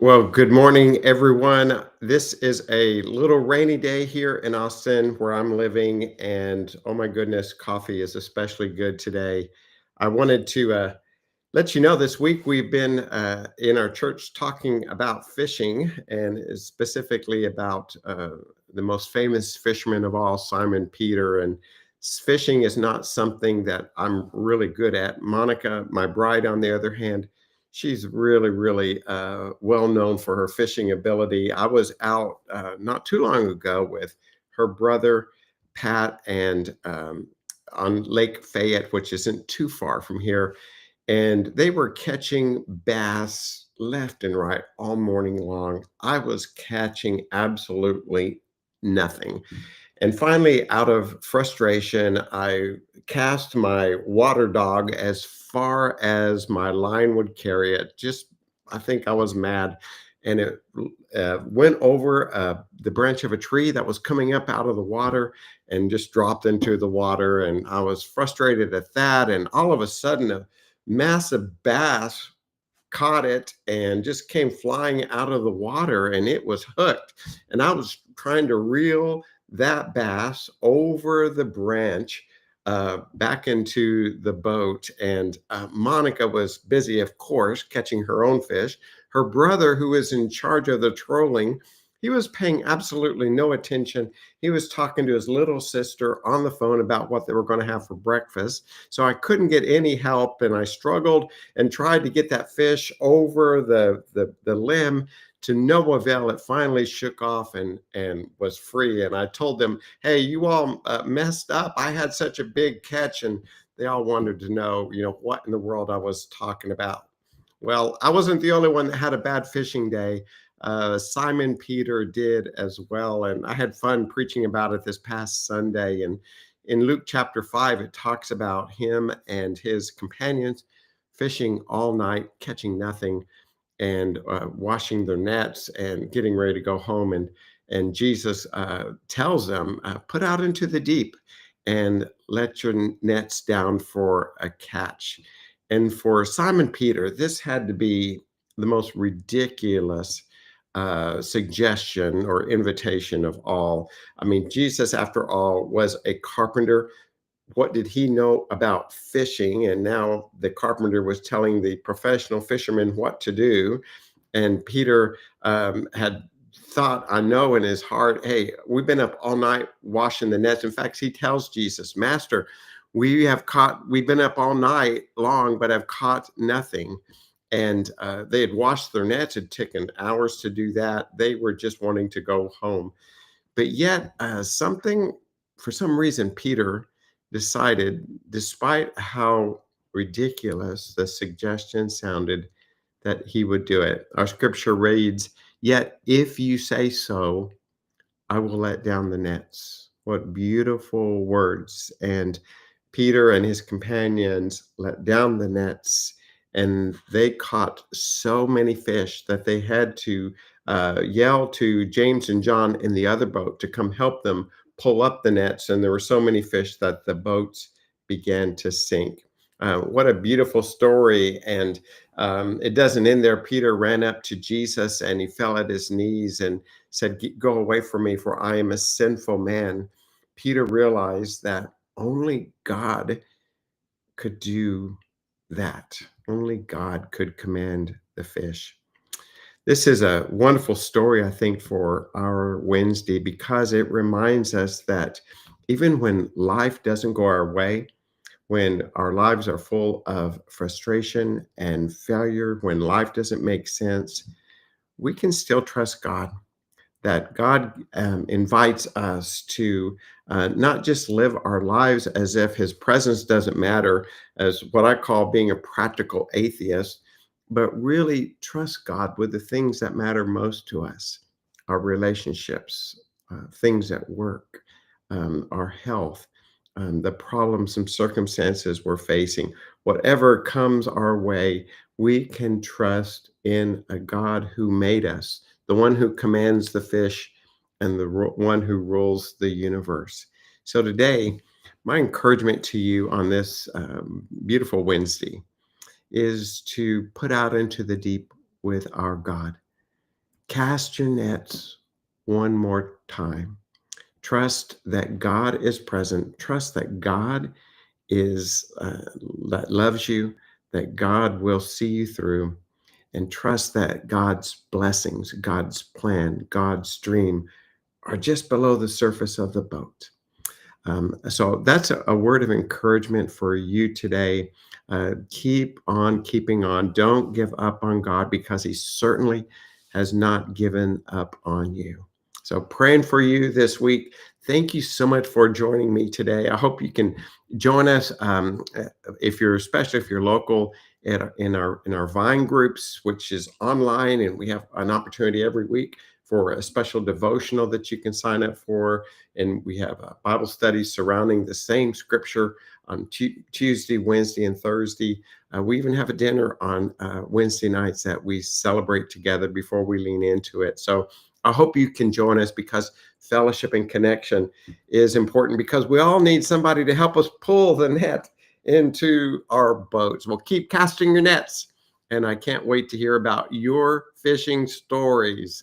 Well, good morning, everyone. This is a little rainy day here in Austin where I'm living, and oh my goodness, coffee is especially good today. I wanted to let you know this week we've been in our church talking about fishing and specifically about the most famous fisherman of all, Simon Peter. And fishing is not something that I'm really good at. Monica, my bride, on the other hand, she's really well known for her fishing ability. I was out not too long ago with her brother, Pat, and on Lake Fayette, which isn't too far from here, and they were catching bass left and right all morning long. I was catching absolutely nothing. And finally, out of frustration, I cast my water dog as far as my line would carry it. Just, I think I was mad. And it went over the branch of a tree that was coming up out of the water and just dropped into the water. And I was frustrated at that. And all of a sudden, a massive bass caught it and just came flying out of the water, and it was hooked. And I was trying to reel that bass over the branch back into the boat. And Monica was busy, of course, catching her own fish. Her brother, who was in charge of the trolling, he was paying absolutely no attention. He was talking to his little sister on the phone about what they were going to have for breakfast. So I couldn't get any help, and I struggled and tried to get that fish over the limb to no avail. It finally shook off and was free. And I told them, "Hey, you all messed up. I had such a big catch," and they all wanted to know, what in the world I was talking about. Well, I wasn't the only one that had a bad fishing day. Simon Peter did as well, and I had fun preaching about it this past Sunday. And in Luke chapter 5, it talks about him and his companions fishing all night, catching nothing, and washing their nets and getting ready to go home. And Jesus tells them, "Put out into the deep and let your nets down for a catch." And for Simon Peter, this had to be the most ridiculous suggestion or invitation of all. I mean, Jesus, after all, was a carpenter. What did he know about fishing? And now the carpenter was telling the professional fisherman what to do. And Peter had thought, I know in his heart, "Hey, we've been up all night washing the nets." In fact, he tells Jesus, "Master, we've been up all night long, but have caught nothing." And they had washed their nets. It had taken hours to do that. They were just wanting to go home. But yet, for some reason, Peter decided, despite how ridiculous the suggestion sounded, that he would do it. Our scripture reads, "Yet if you say so, I will let down the nets." What beautiful words. And Peter and his companions let down the nets, and they caught so many fish that they had to yell to James and John in the other boat to come help them pull up the nets. And there were so many fish that the boats began to sink. What a beautiful story. And it doesn't end there. Peter ran up to Jesus and he fell at his knees and said, "Go away from me, for I am a sinful man." Peter realized that only God could do that. Only God could command the fish. This is a wonderful story, I think, for our Wednesday because it reminds us that even when life doesn't go our way, when our lives are full of frustration and failure, when life doesn't make sense, we can still trust God. That God invites us to not just live our lives as if his presence doesn't matter, as what I call being a practical atheist, but really trust God with the things that matter most to us: our relationships, things at work, our health, the problems and circumstances we're facing. Whatever comes our way, we can trust in a God who made us, the one who commands the fish, and the one who rules the universe. So today, my encouragement to you on this beautiful Wednesday is to put out into the deep with our God. Cast your nets one more time. Trust that God is present. Trust that God is that loves you, that God will see you through, and trust that God's blessings, God's plan, God's dream are just below the surface of the boat. So that's a word of encouragement for you today. Keep on keeping on. Don't give up on God because He certainly has not given up on you. So, praying for you this week. Thank you so much for joining me today. I hope you can join us if you're, especially if you're local, in our Vine groups, which is online, and we have an opportunity every week for a special devotional that you can sign up for, and we have a Bible study surrounding the same scripture on Tuesday, Wednesday, and Thursday. We even have a dinner on Wednesday nights that we celebrate together before we lean into it. So I hope you can join us because fellowship and connection is important because we all need somebody to help us pull the net into our boats. Well, keep casting your nets. And I can't wait to hear about your fishing stories.